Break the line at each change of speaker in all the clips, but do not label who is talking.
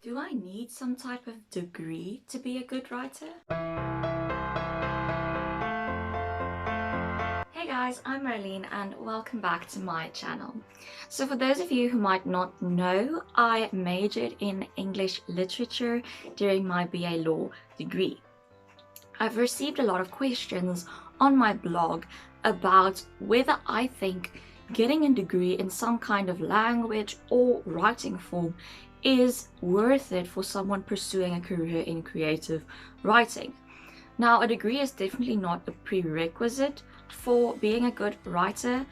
Do I need some type of degree to be a good writer? Hey guys, I'm Marlene and welcome back to my channel. So for those of you who might not know, I majored in English literature during my BA Law degree. I've received a lot of questions on my blog about whether I think getting a degree in some kind of language or writing form is worth it for someone pursuing a career in creative writing. Now, a degree is definitely not a prerequisite for being a good writer,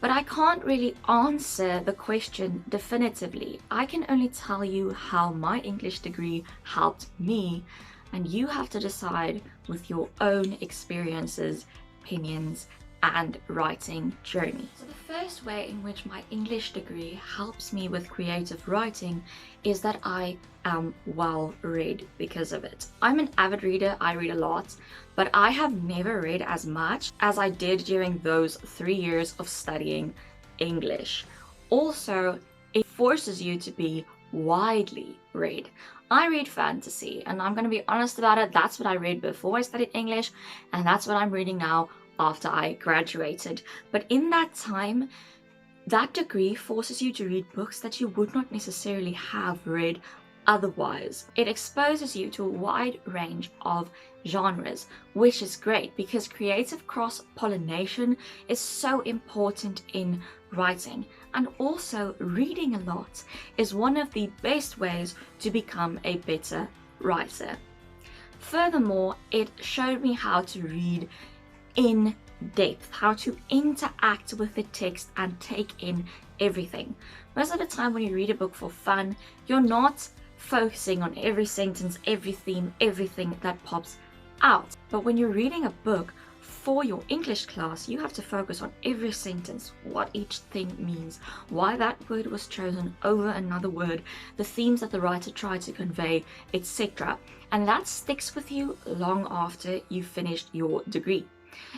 but I can't really answer the question definitively. I can only tell you how my English degree helped me, and you have to decide with your own experiences, opinions, and writing journey. So the first way in which my English degree helps me with creative writing is that I am well read because of it. I'm an avid reader, I read a lot, but I have never read as much as I did during those 3 years of studying English. Also, it forces you to be widely read. I read fantasy, and I'm going to be honest about it, that's what I read before I studied English, and that's what I'm reading now after I graduated. But in that time, that degree forces you to read books that you would not necessarily have read otherwise. It exposes you to a wide range of genres, which is great because creative cross-pollination is so important in writing. And also, reading a lot is one of the best ways to become a better writer. Furthermore, it showed me how to read in depth, how to interact with the text and take in everything. Most of the time when you read a book for fun, you're not focusing on every sentence, every theme, everything that pops out. But when you're reading a book for your English class, you have to focus on every sentence, what each thing means, why that word was chosen over another word, the themes that the writer tried to convey, etc. And that sticks with you long after you've finished your degree.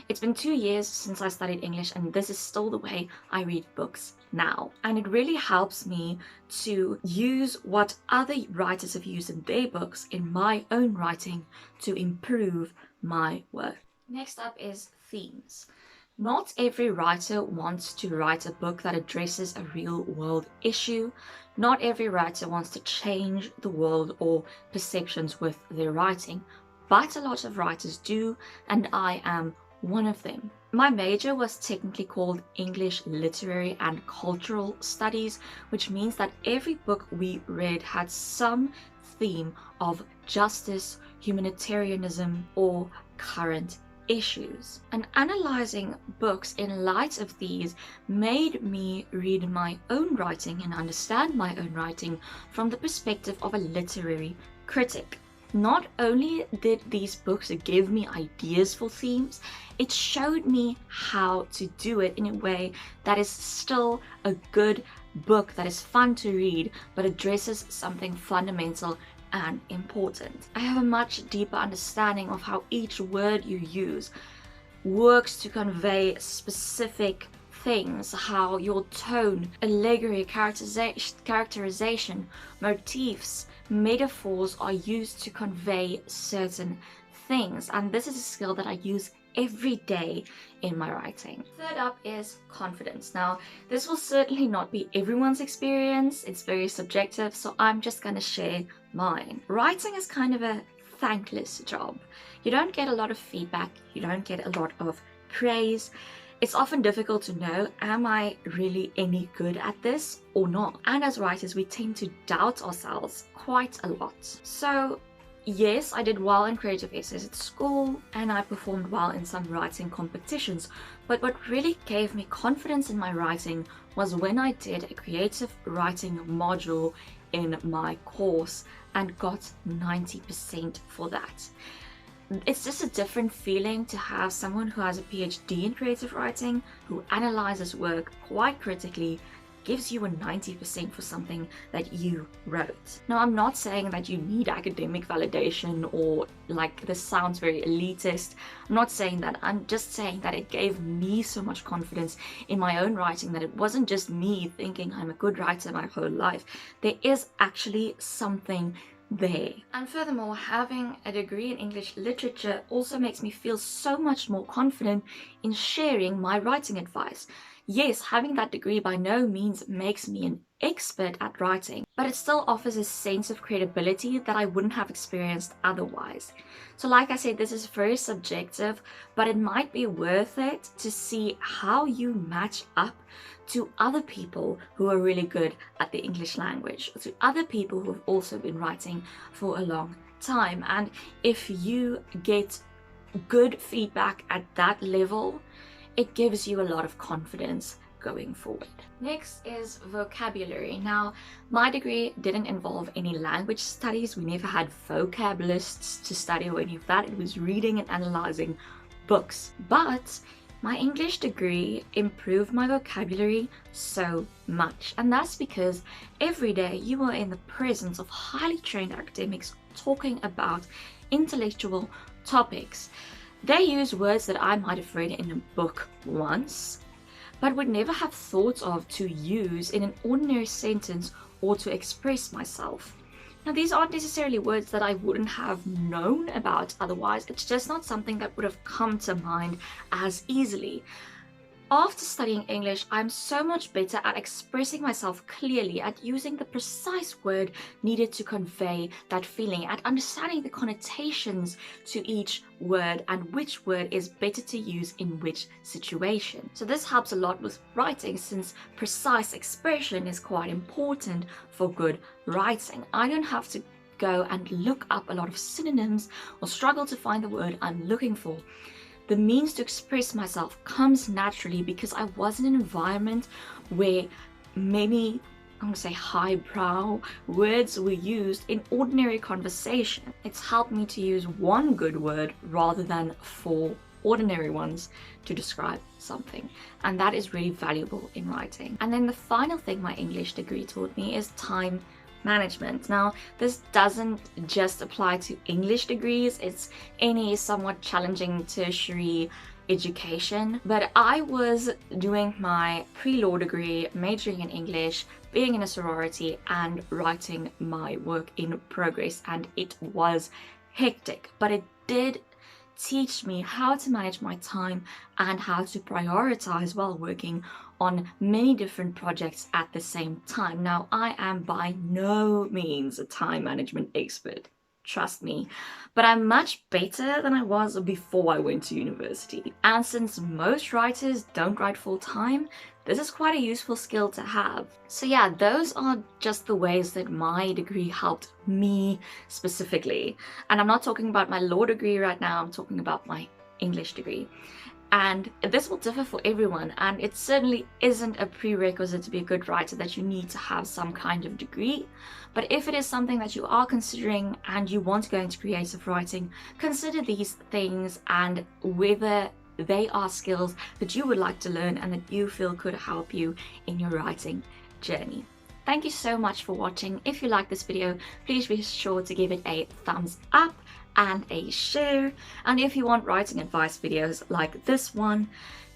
It's been 2 years since I studied English, and this is still the way I read books now. And it really helps me to use what other writers have used in their books in my own writing to improve my work. Next up is themes. Not every writer wants to write a book that addresses a real world issue. Not every writer wants to change the world or perceptions with their writing, but a lot of writers do, and I am one of them. My major was technically called English Literary and Cultural Studies, which means that every book we read had some theme of justice, humanitarianism, or current issues. And analyzing books in light of these made me read my own writing and understand my own writing from the perspective of a literary critic. Not only did these books give me ideas for themes, it showed me how to do it in a way that is still a good book that is fun to read, but addresses something fundamental and important. I have a much deeper understanding of how each word you use works to convey specific things, how your tone, allegory, characterization, motifs, metaphors are used to convey certain things. And this is a skill that I use every day in my writing. Third up is confidence. Now, this will certainly not be everyone's experience. It's very subjective, so I'm just going to share mine. Writing is kind of a thankless job. You don't get a lot of feedback. You don't get a lot of praise. It's often difficult to know, am I really any good at this or not? And as writers, we tend to doubt ourselves quite a lot. So yes, I did well in creative essays at school, and I performed well in some writing competitions. But what really gave me confidence in my writing was when I did a creative writing module in my course and got 90% for that. It's just a different feeling to have someone who has a PhD in creative writing, who analyzes work quite critically, gives you a 90% for something that you wrote. Now, I'm not saying that you need academic validation or like this sounds very elitist. I'm not saying that. I'm just saying that it gave me so much confidence in my own writing that it wasn't just me thinking I'm a good writer my whole life. There is actually something there. And furthermore, having a degree in English literature also makes me feel so much more confident in sharing my writing advice. Yes, having that degree by no means makes me an expert at writing, but it still offers a sense of credibility that I wouldn't have experienced otherwise. So like I said, this is very subjective, but it might be worth it to see how you match up to other people who are really good at the English language, to other people who have also been writing for a long time. And if you get good feedback at that level, it gives you a lot of confidence going forward. Next is vocabulary. Now, my degree didn't involve any language studies. We never had vocab lists to study or any of that. It was reading and analyzing books. But my English degree improved my vocabulary so much. And that's because every day you are in the presence of highly trained academics talking about intellectual topics. They use words that I might have read in a book once, but would never have thought of to use in an ordinary sentence or to express myself. Now, these aren't necessarily words that I wouldn't have known about otherwise. It's just not something that would have come to mind as easily. After studying English, I'm so much better at expressing myself clearly, at using the precise word needed to convey that feeling, at understanding the connotations to each word and which word is better to use in which situation. So this helps a lot with writing, since precise expression is quite important for good writing. I don't have to go and look up a lot of synonyms or struggle to find the word I'm looking for. The means to express myself comes naturally because I was in an environment where many, I'm going to say highbrow words were used in ordinary conversation. It's helped me to use one good word rather than 4 ordinary ones to describe something, and that is really valuable in writing. And then the final thing my English degree taught me is time management. Now, this doesn't just apply to English degrees, it's any somewhat challenging tertiary education. But I was doing my pre-law degree, majoring in English, being in a sorority, and writing my work in progress, and it was hectic, but it did teach me how to manage my time and how to prioritize while working on many different projects at the same time. Now, I am by no means a time management expert, trust me, but I'm much better than I was before I went to university. And since most writers don't write full time, this is quite a useful skill to have. So yeah, those are just the ways that my degree helped me specifically. And I'm not talking about my law degree right now, I'm talking about my English degree. And this will differ for everyone, and it certainly isn't a prerequisite to be a good writer that you need to have some kind of degree. But if it is something that you are considering and you want to go into creative writing, consider these things and whether they are skills that you would like to learn and that you feel could help you in your writing journey. Thank you so much for watching. If you like this video, please be sure to give it a thumbs up and a share. And if you want writing advice videos like this one,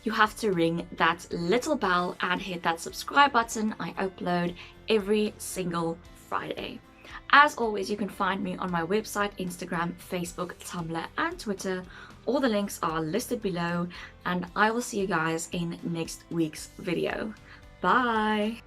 you have to ring that little bell and hit that subscribe button. I upload every single Friday. As always, you can find me on my website, Instagram, Facebook, Tumblr, and Twitter. All the links are listed below, and I will see you guys in next week's video. Bye!